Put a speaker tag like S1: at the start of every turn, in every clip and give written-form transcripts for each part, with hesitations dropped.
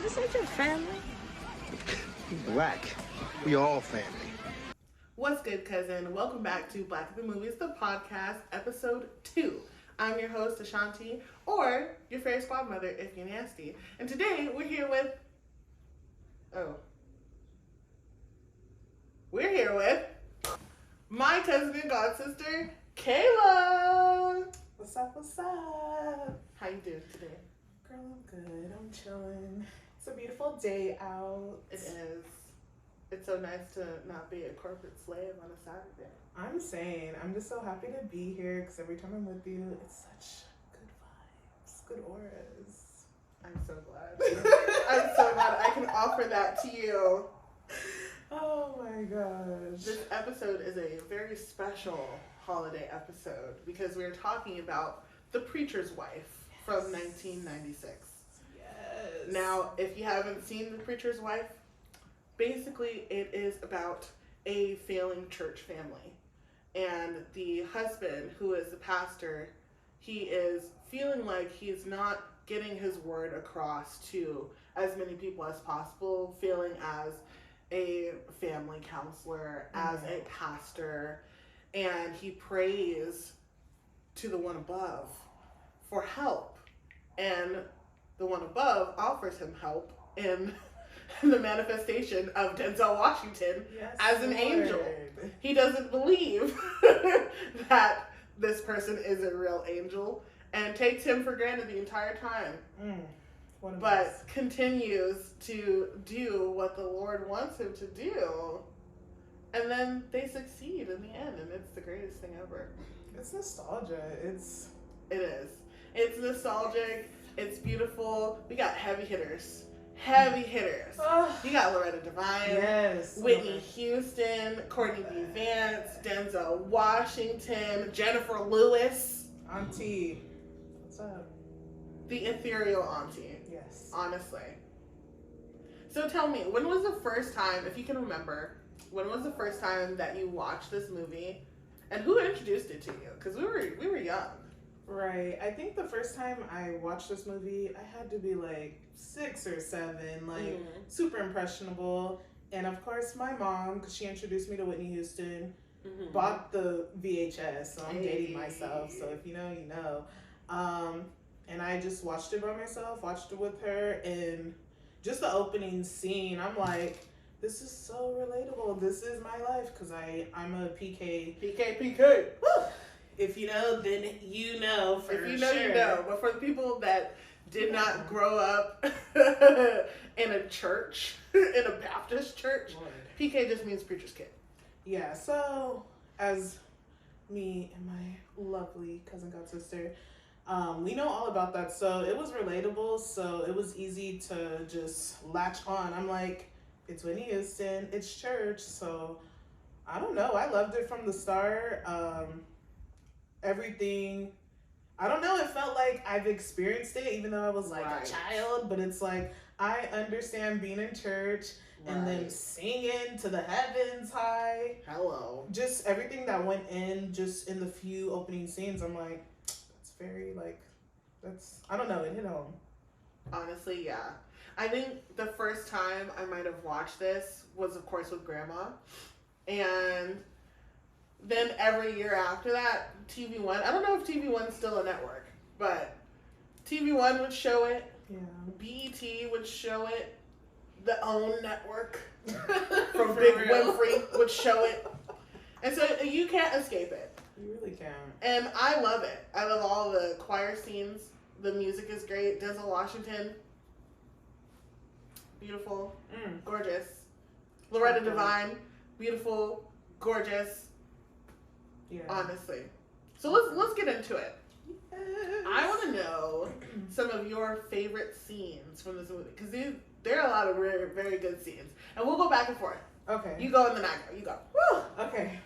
S1: This ain't your family.
S2: Black. We all family.
S3: What's good, cousin? Welcome back to Black at the Movies, the podcast, episode 2. I'm your host, Ashanti, or your fairy squad mother, if you're nasty. And today, we're here with... my cousin and god sister, Kayla.
S4: What's up, what's up?
S3: How you doing today?
S4: Girl, I'm good. I'm chilling. It's a beautiful day out.
S3: It is. It's so nice to not be a corporate slave on a Saturday.
S4: I'm saying, I'm just so happy to be here because every time I'm with you, it's such good vibes, good auras.
S3: I'm so glad. I'm so glad I can offer that to you.
S4: Oh my gosh.
S3: This episode is a very special holiday episode because we're talking about The Preacher's Wife from 1996.
S4: Yes.
S3: Now, if you haven't seen The Preacher's Wife, basically it is about a failing church family. And the husband, who is the pastor, he is feeling like he's not getting his word across to as many people as possible, failing as a family counselor, as a pastor, and he prays to the one above for help. And the one above offers him help in the manifestation of Denzel Washington as an angel. He doesn't believe that this person is a real angel and takes him for granted the entire time. But continues to do what the Lord wants him to do. And then they succeed in the end, and it's the greatest thing ever.
S4: It's nostalgia.
S3: It is. It's nostalgic. It's beautiful. We got heavy hitters. You got Loretta Devine.
S4: Yes.
S3: Whitney Houston. Courtney B. Vance. Denzel Washington. Jennifer Lewis.
S4: Auntie. What's up?
S3: The ethereal auntie.
S4: Yes.
S3: Honestly. So tell me, when was the first time, if you can remember, when was the first time that you watched this movie? And who introduced it to you? Because we were young.
S4: Right. I think the first time I watched this movie, I had to be like 6 or 7, like super impressionable. And of course, my mom, because she introduced me to Whitney Houston, bought the VHS. So I'm dating myself. So if you know, you know. And I just watched it by myself, watched it with her, and just the opening scene, I'm like, this is so relatable. This is my life, because I'm a PK. Woo! If you know, then you know for sure.
S3: If you know, you know. But for the people that did not grow up in a church, in a Baptist church, Lord. PK just means preacher's kid.
S4: Yeah, so as me and my lovely cousin god sister, we know all about that, so it was relatable, so it was easy to just latch on. I'm like, it's Whitney Houston, it's church, so I don't know, I loved it from the start. Everything, I don't know, it felt like I've experienced it, even though I was like a child, but it's like, I understand being in church and then singing to the heavens high.
S3: Hello.
S4: Just everything that went in, just in the few opening scenes, I'm like, very I don't know, it hit home.
S3: Honestly, yeah. I think the first time I might have watched this was, of course, with Grandma. And then every year after that, TV One, I don't know if TV One's still a network, but TV One would show it.
S4: Yeah.
S3: BET would show it. The OWN network from Big Winfrey would show it. And so you can't escape it.
S4: You really can.
S3: And I love it. I love all the choir scenes. The music is great. Denzel Washington. Beautiful. Gorgeous. Loretta Devine. Beautiful. Gorgeous.
S4: Yeah.
S3: Honestly. So let's get into it. Yes. I want to know some of your favorite scenes from this movie. Because there are a lot of very, very good scenes. And we'll go back and forth.
S4: Okay.
S3: You go and then I go. You go.
S4: Woo! Okay.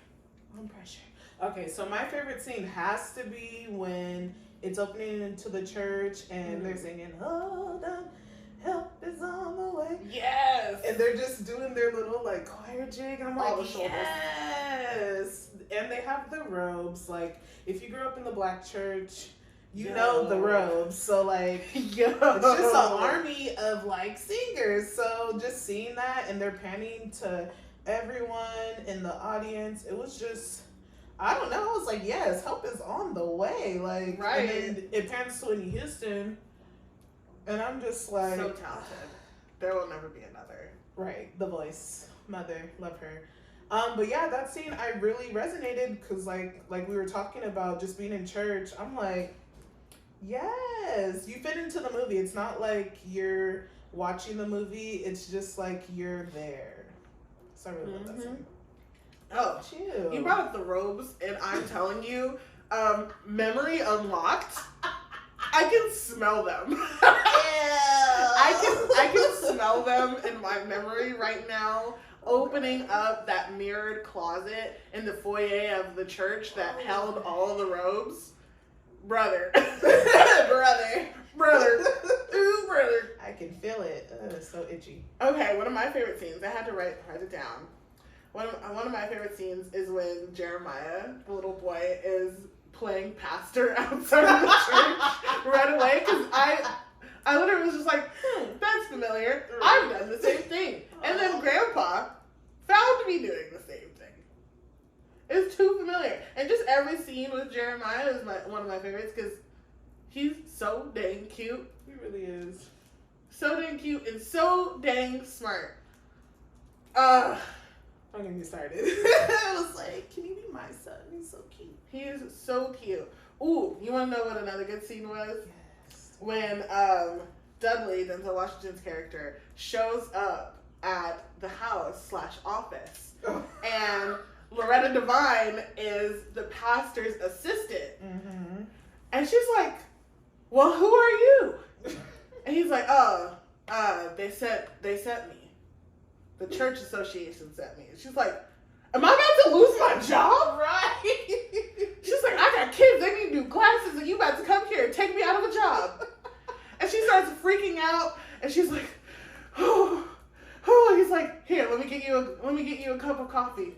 S4: No pressure. Okay, so my favorite scene has to be when it's opening into the church and they're singing, hold on, help is on the way.
S3: Yes!
S4: And they're just doing their little like choir jig. I'm
S3: all
S4: like,
S3: the shoulders.
S4: Yes! And they have the robes. Like, if you grew up in the black church, you know the robes. So like,
S3: Yo.
S4: it's just an army of like singers. So just seeing that, and they're panning to everyone in the audience, it was just, I don't know. I was like, yes, help is on the way. Like,
S3: right.
S4: And then it pans to Whitney Houston, and I'm just like,
S3: so talented. There will never be another.
S4: Right, the voice, mother, love her. But yeah, that scene I really resonated because like we were talking about just being in church. I'm like, yes, you fit into the movie. It's not like you're watching the movie. It's just like you're there. So I really love that scene.
S3: Oh,
S4: Chill.
S3: You brought up the robes, and I'm telling you, memory unlocked. I can smell them. I can smell them in my memory right now. Opening up that mirrored closet in the foyer of the church that held all of the robes. Brother. Brother. Ooh, brother.
S4: I can feel it. It's so itchy.
S3: Okay, one of my favorite scenes. I had to write it down. One of my favorite scenes is when Jeremiah, the little boy, is playing pastor outside of the church right away. Because I literally was just like, that's familiar. I've done the same thing. And then Grandpa found me doing the same thing. It's too familiar. And just every scene with Jeremiah is one of my favorites because he's so dang cute.
S4: He really is.
S3: So dang cute and so dang smart.
S4: Don't get me started. I was like, can you be my son? He's so cute.
S3: He is so cute. Ooh, you want to know what another good scene was?
S4: Yes.
S3: When Dudley, Denzel Washington's character, shows up at the house/office.
S4: Oh.
S3: And Loretta Devine is the pastor's assistant.
S4: Mm-hmm.
S3: And she's like, well, who are you? And he's like, they sent me. The church association sent me. And she's like, am I about to lose my job?
S4: Right.
S3: She's like, I got kids, they need new glasses, and you about to come here and take me out of a job. And she starts freaking out, and she's like, oh. He's like, here, let me get you a cup of coffee.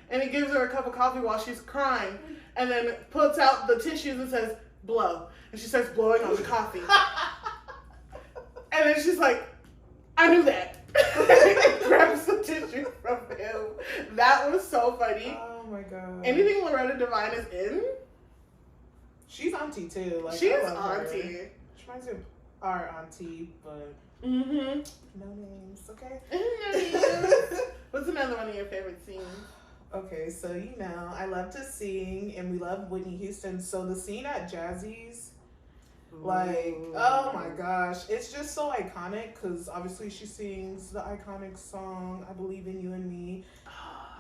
S3: And he gives her a cup of coffee while she's crying, and then puts out the tissues and says, blow. And she starts blowing on the coffee. And then she's like, I knew that. Grabs the tissue from him. That was so funny.
S4: Oh my god.
S3: Anything Loretta Devine is in,
S4: she's auntie too. Like,
S3: she's
S4: I love
S3: auntie.
S4: Her. She reminds me of our auntie, but
S3: Mm-hmm.
S4: no names, okay?
S3: What's another one of your favorite scenes?
S4: Okay, so you know, I love to sing, and we love Whitney Houston. So the scene at Jazzy's, like, oh my gosh, it's just so iconic because obviously she sings the iconic song "I Believe in You and Me,"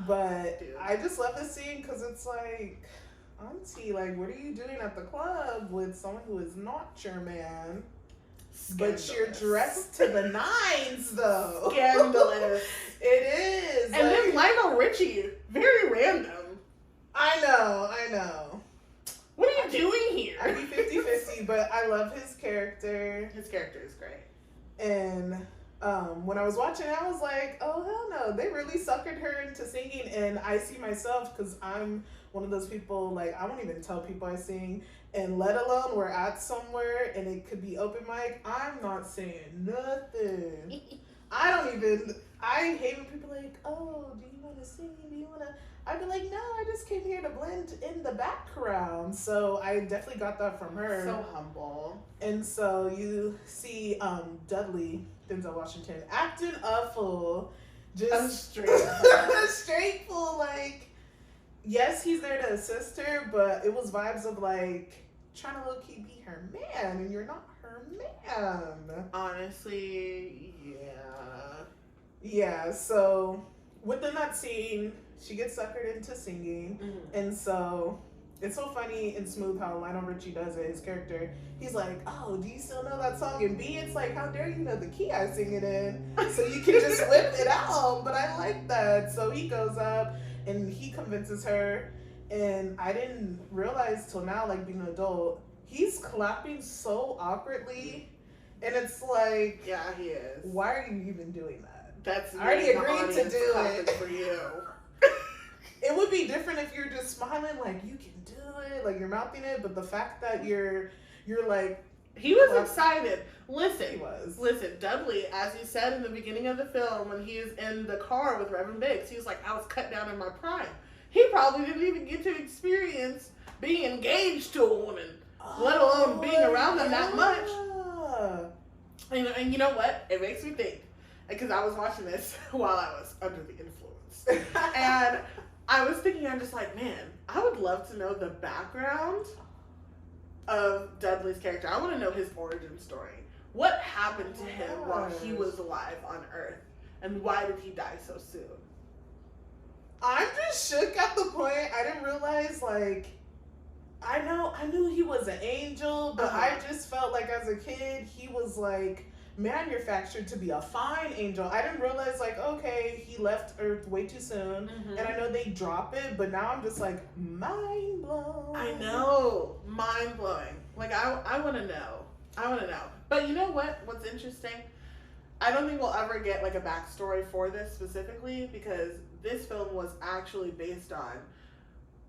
S4: but
S3: Dude.
S4: I just love this scene because it's like, auntie, like, what are you doing at the club with someone who is not your man?
S3: Scandalous.
S4: But you're dressed to the nines, though.
S3: Scandalous.
S4: It is.
S3: And then Lionel Richie, very random.
S4: I know.
S3: What are you doing here?
S4: I'd be 50-50, but I love his character.
S3: His character is great.
S4: And when I was watching, I was like, oh, hell no. They really suckered her into singing. And I see myself, because I'm one of those people, like, I won't even tell people I sing. And let alone we're at somewhere and it could be open mic, I'm not saying nothing. I hate when people are like, oh, do you want to sing? I'd be like, no, I just came here to blend in the background. So I definitely got that from her.
S3: So humble.
S4: And so you see Dudley, Denzel Washington, acting a fool. Just straight fool, like, yes, he's there to assist her, but it was vibes of like trying to low-key be her man, and you're not her man.
S3: Honestly, yeah.
S4: Yeah, so within that scene, she gets suckered into singing, and so it's so funny and smooth how Lionel Richie does it, his character. He's like, oh, do you still know that song? And B, it's like, how dare you know the key I sing it in? So you can just whip it out, but I like that. So he goes up, and he convinces her, and I didn't realize till now, like being an adult, he's clapping so awkwardly, and it's like,
S3: Yeah, he is.
S4: why are you even doing that?
S3: That's
S4: I already agreed to do
S3: it
S4: it
S3: for you.
S4: It would be different if you're just smiling, like you can do it, like you're mouthing it, but the fact that you're you're like,
S3: he was
S4: well,
S3: excited. Listen,
S4: he was.
S3: Listen, Dudley, as he said in the beginning of the film, when he is in the car with Reverend Biggs, he was like, I was cut down in my prime. He probably didn't even get to experience being engaged to a woman, let alone being around them that much. And you know what? It makes me think, because I was watching this while I was under the influence. And I was thinking, I'm just like, man, I would love to know the background of Dudley's character. I want to know his origin story. What happened to him while he was alive on Earth? And why did he die so soon?
S4: I'm just shook at the point. I didn't realize, like, I knew he was an angel, but I just felt like as a kid, he was like manufactured to be a fine angel. I didn't realize, like, okay, he left Earth way too soon, and I know they drop it, but now I'm just like, mind blown.
S3: I know, mind blowing. Like, I want to know. I want to know. But you know what? What's interesting? I don't think we'll ever get like a backstory for this specifically, because this film was actually based on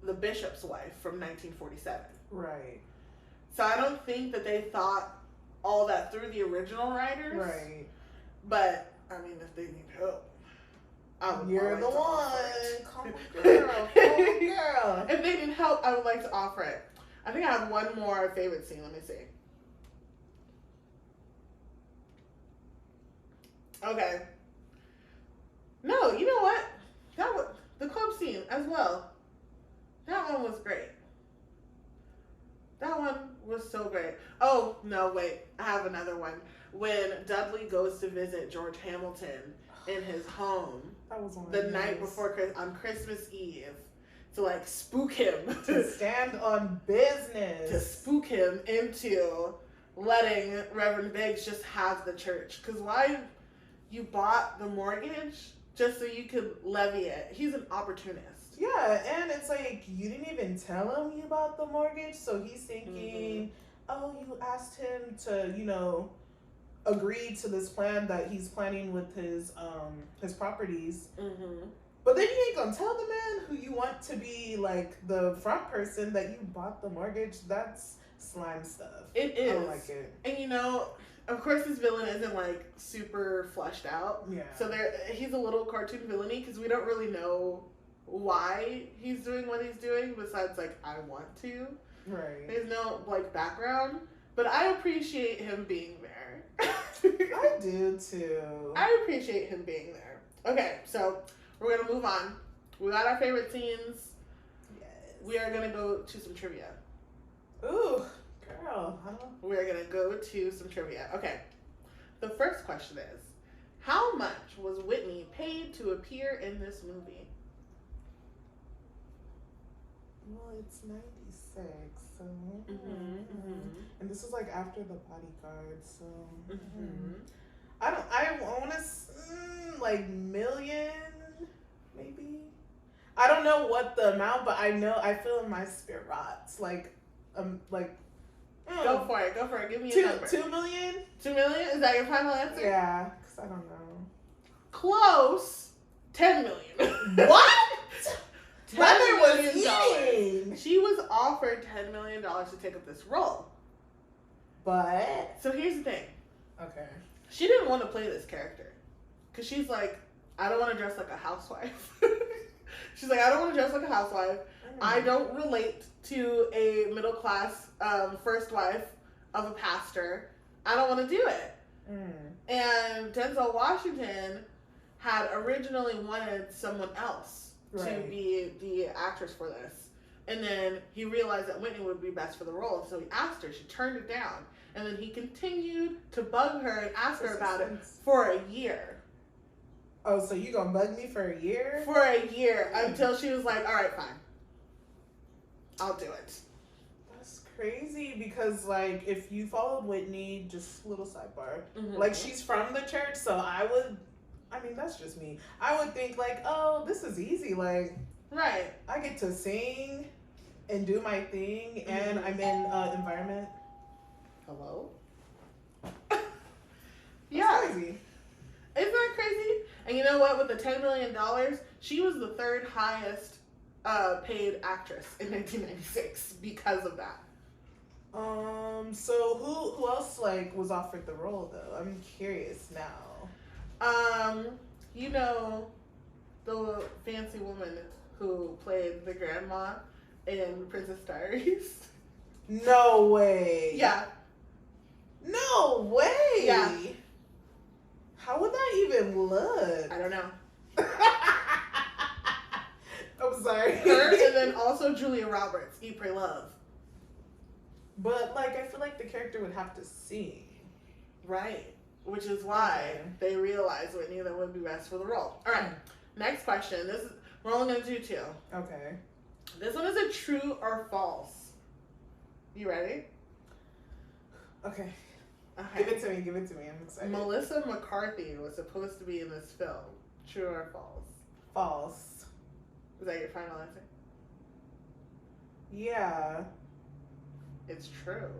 S3: the bishop's wife from 1947.
S4: Right.
S3: So I don't think that they thought all that through, the original writers.
S4: Right.
S3: But I mean, if they need help,
S4: you're the one. Call a girl. Call a girl.
S3: If they need help, I would like to offer it. I think I have one more favorite scene. Let me see. Okay. No, you know what? That was the club scene as well. That one was great. That one was so great. Oh, no, wait. I have another one. When Dudley goes to visit George Hamilton in his home
S4: That was one
S3: the night before, on Christmas Eve, to like spook him.
S4: To stand on business.
S3: To spook him into letting Reverend Biggs just have the church. Because why? You bought the mortgage just so you could levy it. He's an opportunist.
S4: Yeah, and it's like, you didn't even tell him you bought the mortgage, so he's thinking, oh, you asked him to, you know, agree to this plan that he's planning with his properties. But then you ain't gonna tell the man who you want to be like the front person that you bought the mortgage. That's slime stuff.
S3: It is.
S4: I don't like it.
S3: And you know, of course, this villain isn't like super fleshed out.
S4: Yeah.
S3: So he's a little cartoon villainy because we don't really know why he's doing what he's doing. Besides, like, I want to.
S4: Right.
S3: There's no like background, but I appreciate him being there.
S4: I do too.
S3: I appreciate him being there. Okay, so we're gonna move on. We got our favorite scenes.
S4: Yes.
S3: We are gonna go to some trivia.
S4: Ooh, girl.
S3: We're gonna go to some trivia. Okay. The first question is, how much was Whitney paid to appear in this movie?
S4: Well, it's 96, so. And this is like after The Bodyguard, so. I want to, like, million, maybe? I don't know what the amount, but I know, I feel in my spirits, like.
S3: Go for it. Give me a number.
S4: 2 million?
S3: 2 million? Is that your final answer?
S4: Yeah, because I don't know.
S3: Close. 10 million.
S4: What?
S3: $10
S4: Mother was
S3: million.
S4: eating.
S3: She was offered $10 million to take up this role.
S4: But.
S3: So here's the thing.
S4: Okay.
S3: She didn't want to play this character. Because she's like, I don't want to dress like a housewife. She's like, I don't want to dress like a housewife. I don't relate to a middle class first wife of a pastor. I don't want to do it. And Denzel Washington had originally wanted someone else to be the actress for this. And then he realized that Whitney would be best for the role. And so he asked her. She turned it down. And then he continued to bug her and ask her about it for a year.
S4: Oh, so you gonna bug me for a year?
S3: For a year. Until she was like, all right, fine. I'll do it.
S4: That's crazy because, like, if you followed Whitney, just a little sidebar, like, she's from the church, so I mean, that's just me. I would think, like, oh, this is easy. Like,
S3: right.
S4: I get to sing and do my thing, and I'm in environment.
S3: Hello?
S4: Yeah. Crazy.
S3: Isn't that crazy? And you know what? With the $10 million, she was the third highest paid actress in 1996 because of that.
S4: So who else like was offered the role though? I'm curious now.
S3: You know, the fancy woman who played the grandma in Princess Diaries.
S4: No way.
S3: Yeah.
S4: No way.
S3: Yeah.
S4: How would that even look?
S3: I don't know.
S4: I'm sorry.
S3: Her and then also Julia Roberts, Eat, Pray, Love.
S4: But like, I feel like the character would have to sing.
S3: Right. Which is why they realized Whitney that would be best for the role. All right. Next question. We're only gonna do 2.
S4: Okay.
S3: This one is a true or false. You ready?
S4: Okay.
S3: Okay.
S4: Give it to me. I'm excited.
S3: Melissa McCarthy was supposed to be in this film. True or false?
S4: False.
S3: Is that your final answer?
S4: Yeah.
S3: It's true.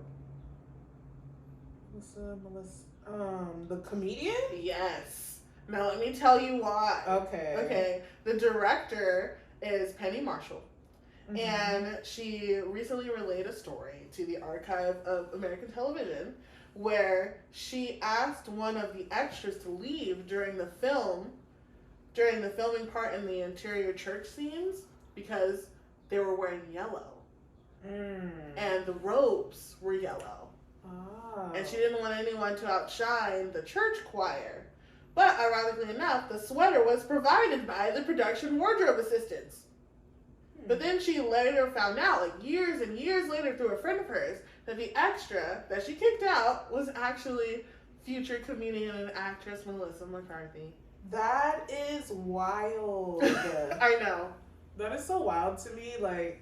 S4: Melissa. The comedian?
S3: Yes. Now let me tell you why.
S4: Okay.
S3: Okay. The director is Penny Marshall.
S4: Mm-hmm.
S3: And she recently relayed a story to the Archive of American Television where she asked one of the extras to leave during the filming part in the interior church scenes because they were wearing yellow. And the robes were yellow.
S4: Oh.
S3: And she didn't want anyone to outshine the church choir. But ironically enough, the sweater was provided by the production wardrobe assistants. But then she later found out, like years and years later through a friend of hers, that the extra that she kicked out was actually future comedian and actress Melissa McCarthy.
S4: That is wild.
S3: I know.
S4: That is so wild to me. Like,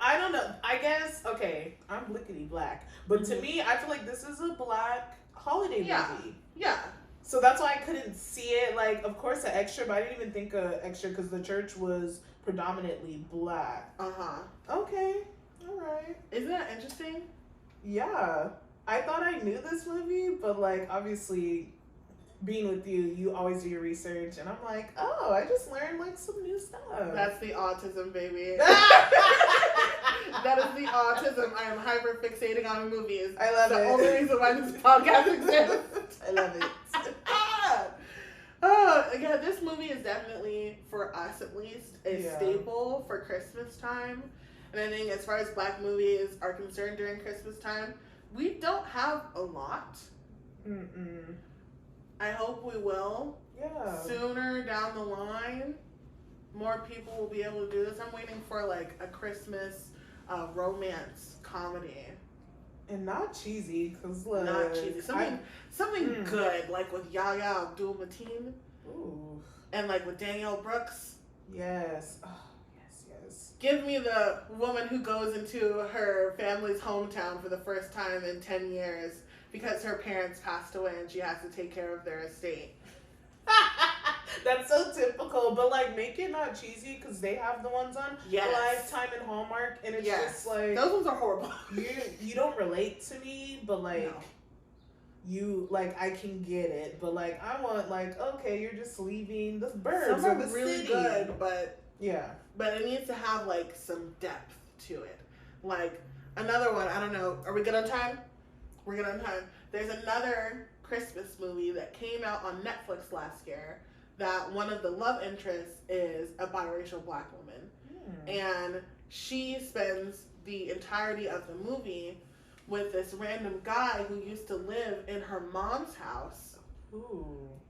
S4: I don't know. I guess, okay, I'm blickety black. But to me, I feel like this is a black holiday movie.
S3: Yeah.
S4: So that's why I couldn't see it. Like, of course, an extra, but I didn't even think an extra because the church was predominantly black.
S3: Uh-huh.
S4: Okay. All right.
S3: Isn't that interesting?
S4: Yeah. I thought I knew this movie, but, like, obviously, being with you, you always do your research. And I'm like, oh, I just learned, like, some new stuff.
S3: That's the autism, baby. That is the autism. I am hyper fixating on movies.
S4: I love it.
S3: The only reason why this podcast exists.
S4: I love it.
S3: Oh, yeah, this movie is definitely, for us at least, a staple for Christmas time. And I think as far as black movies are concerned during Christmas time, we don't have a lot. I hope we will.
S4: Yeah.
S3: Sooner down the line, more people will be able to do this. I'm waiting for like a Christmas romance comedy.
S4: And not cheesy, because like...
S3: Not cheesy. Something good, like with Yahya Abdul-Mateen.
S4: Ooh.
S3: And like with Danielle Brooks.
S4: Yes. Oh, yes.
S3: Give me the woman who goes into her family's hometown for the first time in 10 years because her parents passed away and she has to take care of their estate.
S4: That's so typical, but like make it not cheesy because they have the ones on Lifetime and Hallmark, and it's just like
S3: those ones are horrible.
S4: you don't relate to me, but like you like I can get it, but like I want like okay, you're just leaving the birds
S3: Some
S4: or
S3: are
S4: the
S3: really
S4: city.
S3: good, but
S4: but
S3: it needs to have like some depth to it. Like another one, I don't know. Are we good on time? We're good on time. There's another Christmas movie that came out on Netflix last year that one of the love interests is a biracial black woman. And she spends the entirety of the movie with this random guy who used to live in her mom's house.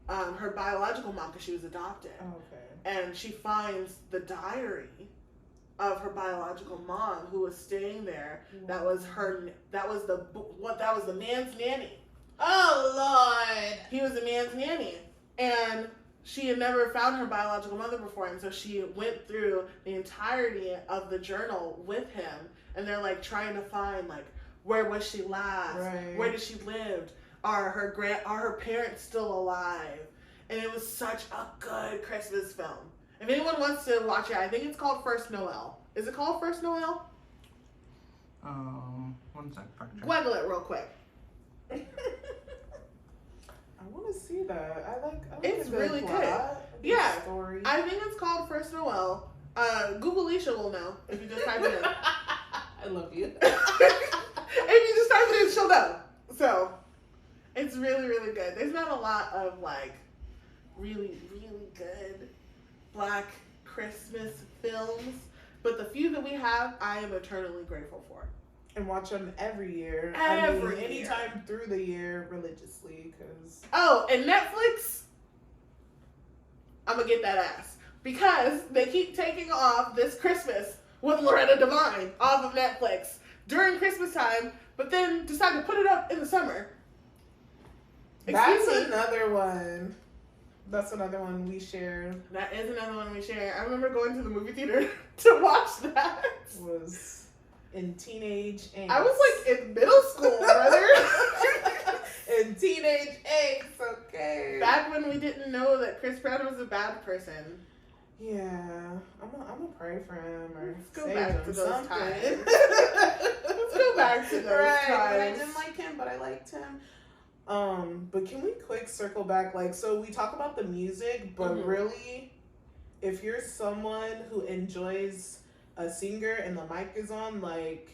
S3: Her biological mom, because she was adopted. And she finds the diary of her biological mom who was staying there. That was the man's nanny.
S4: Oh Lord.
S3: He was the man's nanny. And she had never found her biological mother before, and so she went through the entirety of the journal with him, and they're like trying to find like where was she last, where did she live, are her parents still alive, and it was such a good Christmas film. If anyone wants to watch it, I think it's called First Noel. Is it called First Noel?
S2: 1 sec.
S3: Google it real quick.
S4: I want to see that. I like
S3: it's really good. Yeah, story. I think it's called First Noel. Google Alicia will know if you just type it in.
S4: I love you.
S3: you just start with it, she'll know. So, it's really, really good. There's not a lot of, like, really, really good Black Christmas films, but the few that we have, I am eternally grateful for.
S4: And watch them every year.
S3: Every year.
S4: Anytime through the year religiously, because...
S3: Oh, and Netflix, I'm going to get that ass. Because they keep taking off This Christmas with Loretta Devine off of Netflix during Christmas time, but then decide to put it up in the summer.
S4: That's another one. That's another one we share.
S3: That is another one we share. I remember going to the movie theater to watch that.
S4: Was in teenage angst.
S3: I was like in middle school, brother.
S4: In teenage angst, okay.
S3: Back when we didn't know that Chris Brown was a bad person.
S4: Yeah, I'm gonna pray for him or
S3: Let's go
S4: save
S3: back
S4: him
S3: to those
S4: something.
S3: times. Let's go back to those times.
S4: I didn't like him, but I liked him. But can we quick circle back? Like, so we talk about the music, but really, if you're someone who enjoys a singer and the mic is on, like,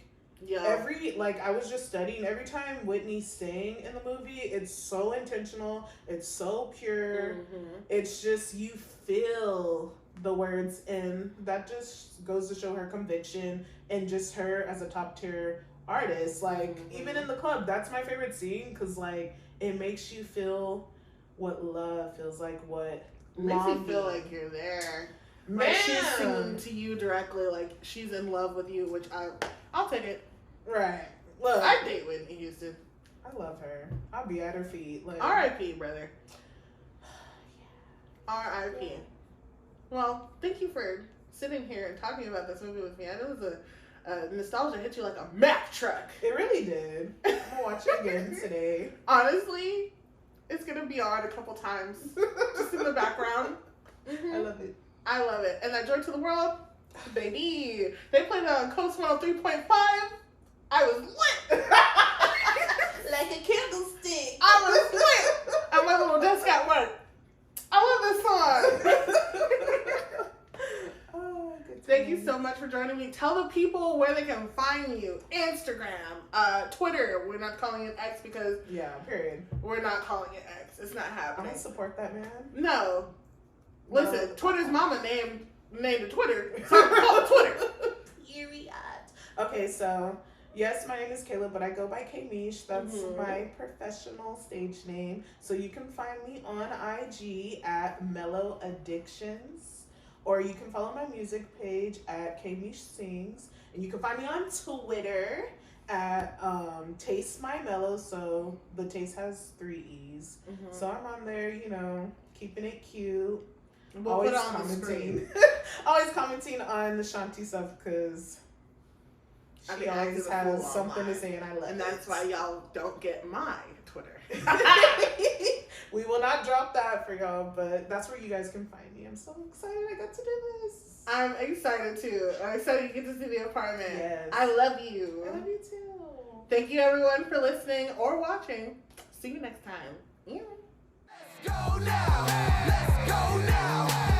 S4: I was just studying, every time Whitney sang in the movie, it's so intentional, it's so pure, it's just, you feel the words, and that just goes to show her conviction and just her as a top tier artist. Like, even in the club, that's my favorite scene, because, like, it makes you feel what love feels like, what
S3: makes you feel like you're there.
S4: Man.
S3: Like she's singing to you directly, like she's in love with you, which I'll take it.
S4: Right. Look,
S3: I'd date Whitney Houston.
S4: I love her. I'll be at her feet. Like,
S3: R.I.P. brother. R.I.P. Well, thank you for sitting here and talking about this movie with me. I know it was a nostalgia hit you like a Mack truck.
S4: It really did. I'm gonna watch it again today.
S3: Honestly, it's gonna be on a couple times, just in the background.
S4: I love it.
S3: I love it. And that Joy to the World, baby. They played it on Coast 103.5. I was lit.
S4: Like a candlestick.
S3: I was lit at my little desk at work. I love this song. Thank you so much for joining me. Tell the people where they can find you. Instagram, Twitter. We're not calling it X because...
S4: Yeah, period.
S3: We're not calling it X. It's not happening.
S4: I don't support that, man.
S3: No. Listen, Twitter's mama named it Twitter, so call it Twitter.
S4: Period. Okay, so, yes, my name is Kayla, but I go by Kayeemesh. That's my professional stage name. So you can find me on IG at Mellow Addictions, or you can follow my music page at Kayeemesh Sings, and you can find me on Twitter at Taste My Mellow. So the taste has 3 E's. So I'm on there, you know, keeping it cute.
S3: We'll
S4: always
S3: put it on
S4: commenting.
S3: the screen.
S4: Always commenting on the Shanti stuff because she always has something to say, and I love it.
S3: And that's why y'all don't get my Twitter.
S4: We will not drop that for y'all, but that's where you guys can find me. I'm so excited I got to do this.
S3: I'm excited too. I'm excited you get to see the apartment.
S4: Yes.
S3: I love you.
S4: I love you too.
S3: Thank you everyone for listening or watching. See you next time. Yeah.
S1: Let's go now. Let's go now.